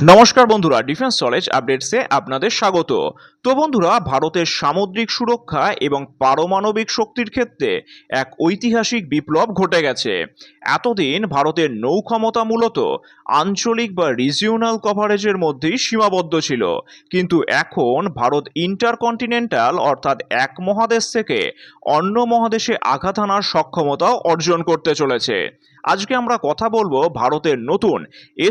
নমস্কার বন্ধুরা, defence knowledge আপডেটসে আপনাদের স্বাগত। তো বন্ধুরা, ভারতের সামুদ্রিক সুরক্ষা এবং পারমাণবিক শক্তির ক্ষেত্রে এক ঐতিহাসিক বিপ্লব ঘটে গেছে। এতদিন ভারতের নৌ ক্ষমতা মূলত আঞ্চলিক বা রিজিওনাল কভারেজের মধ্যেই সীমাবদ্ধ ছিল, কিন্তু এখন ভারত ইন্টারকন্টিনেন্টাল অর্থাৎ এক মহাদেশ থেকে অন্য মহাদেশে আঘাত হানার সক্ষমতাও অর্জন করতে চলেছে। আজকে আমরা কথা বলবো ভারতের নতুন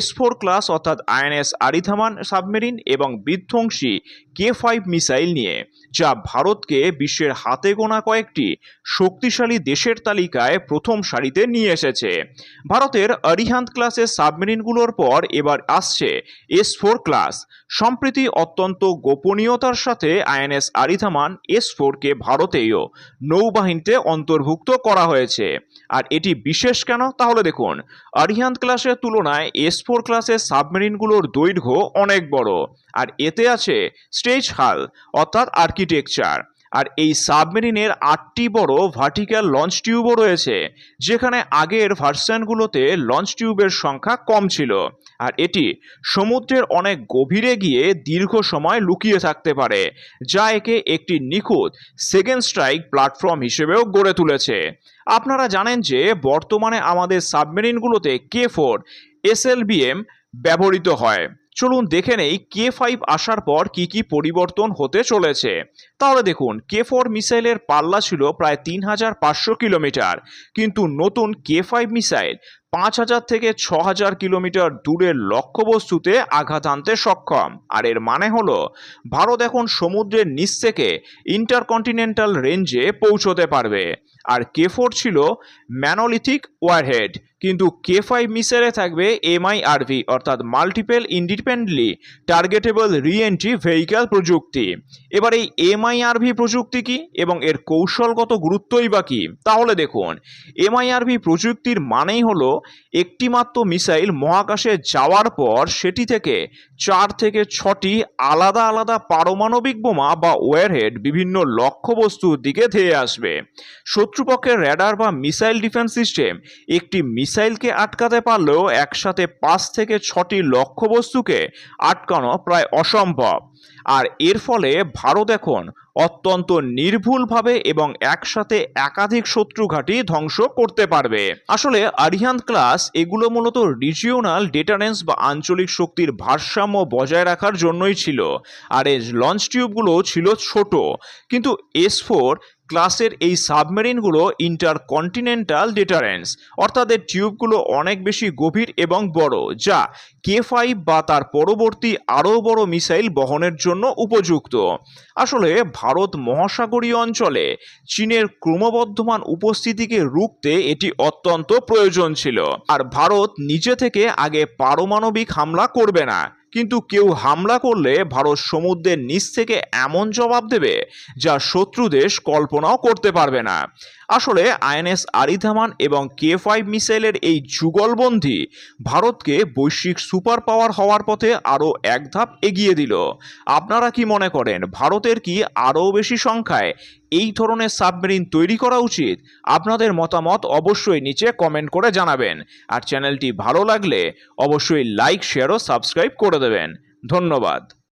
S-4 ক্লাস অর্থাৎ আইএনএস আরিথামান সাবমেরিন এবং বিধ্বংসী K-5 মিসাইল নিয়ে, যা ভারতকে বিশ্বের হাতে গোনা কয়েকটি শক্তিশালী দেশের তালিকায় প্রথম সারিতে নিয়ে এসেছে। ভারতের আরিহান্ত ক্লাসের সাবমেরিনগুলোর পর এবার আসছে S-4 ক্লাস। সম্প্রতি অত্যন্ত গোপনীয়তার সাথে আইএনএস আরিথামান S-4কে ভারতেও নৌবাহিনীতে অন্তর্ভুক্ত করা হয়েছে। আর এটি বিশেষ কেন, তাহলে দেখুন, আরিহান্ত ক্লাসের তুলনায় S-4 ক্লাসের সাবমেরিনগুলোর দৈর্ঘ্য অনেক বড়, আর এতে আছে স্টেজ হাল অর্থাৎ আর্কিটেকচার। আর এই সাবমেরিনের 8টি বড় ভার্টিক্যাল লঞ্চ টিউবও রয়েছে, যেখানে আগের ভার্সনগুলোতে লঞ্চ টিউবের সংখ্যা কম ছিল। আর এটি সমুদ্রের অনেক গভীরে গিয়ে দীর্ঘ সময় লুকিয়ে থাকতে পারে, যা একে একটি নিখুঁত সেকেন্ড স্ট্রাইক প্ল্যাটফর্ম হিসেবেও গড়ে তুলেছে। আপনারা জানেন যে বর্তমানে আমাদের সাবমেরিনগুলোতে K-4 SLBM ব্যবহৃত হয়। চলুন দেখে নেই K-5 আসার পর কি কি পরিবর্তন হতে চলেছে। তাহলে দেখুন, K-4 মিসাইলের পাল্লা ছিল প্রায় 3500 কিলোমিটার, কিন্তু নতুন K-5 মিসাইল 5000 থেকে 6000 কিলোমিটার দূরের লক্ষ্যবস্তুতে আঘাত আনতে সক্ষম। আর এর মানে হলো ভারত এখন সমুদ্রের নিচ থেকে ইন্টারকন্টিনেন্টাল রেঞ্জে পৌঁছতে পারবে। আর K-4 ছিল ম্যানোলিথিক ওয়ারহেড, কিন্তু K-5 মিসাইলে থাকবে MIRV অর্থাৎ multiple independently targetable re-entry vehicle প্রযুক্তি। এবার এই MIRV প্রযুক্তি কি এবং এর কৌশলগত গুরুত্বই বা কি, তাহলে দেখুন, MIRV প্রযুক্তির মানেই হলো একটি মাত্র মিসাইল মহাকাশে যাওয়ার পর সেটি থেকে 4 থেকে 6টি আলাদা আলাদা পারমাণবিক বোমা বা ওয়ারহেড বিভিন্ন লক্ষ্যবস্তুর দিকে ধেয়ে আসবে। শত্রুপক্ষের র্যাডার বা মিসাইল ডিফেন্স সিস্টেম একটি মিসাইলকে আটকাতে পারলেও একসাথে 5 থেকে 6টি লক্ষ্যবস্তুকে আটকানো প্রায় অসম্ভব। আর এর ফলে ভারত এখন অত্যন্ত নির্ভুলভাবে এবং একসাথে একাধিক শত্রু ঘাঁটি ধ্বংস করতে পারবে। আসলে আরিহান্ত ক্লাস এগুলো মূলত রিজিওনাল ডেটারেন্স বা আঞ্চলিক শক্তির ভারসাম্য বজায় রাখার জন্যই ছিল। আর এই লঞ্চ টিউবগুলো ছিল ছোট, কিন্তু S-4 ক্লাসের এই সাবমেরিনগুলো ইন্টারকন্টিনেন্টাল ডেটারেন্স অর্থাৎ এর টিউবগুলো অনেক বেশি গভীর এবং বড়, যা K-5 বা তার পরবর্তী আরও বড় মিসাইল বহনের জন্য উপযুক্ত। আসলে ভারত মহাসাগরীয় অঞ্চলে চীনের ক্রমবর্ধমান উপস্থিতিকে রুখতে এটি অত্যন্ত প্রয়োজন ছিল। আর ভারত নিজে থেকে আগে পারমাণবিক হামলা করবে না, কিন্তু কেউ হামলা করলে ভারত সমুদ্রের নিচ থেকে এমন জবাব দেবে যা শত্রু দেশ কল্পনাও করতে পারবে না। আসলে আইএনএস আরিথামান এবং K-5 মিসাইলের এই যুগলবন্দি ভারতকে বৈশ্বিক সুপার পাওয়ার হওয়ার পথে আরও এক ধাপ এগিয়ে দিল। আপনারা কি মনে করেন, ভারতের কি আরও বেশি সংখ্যায় এই ধরনের সাবমেরিন তৈরি করা উচিত? আপনাদের মতামত অবশ্যই নিচে কমেন্ট করে জানাবেন। আর চ্যানেলটি ভালো লাগলে অবশ্যই লাইক, শেয়ার ও সাবস্ক্রাইব করে দেবেন। ধন্যবাদ।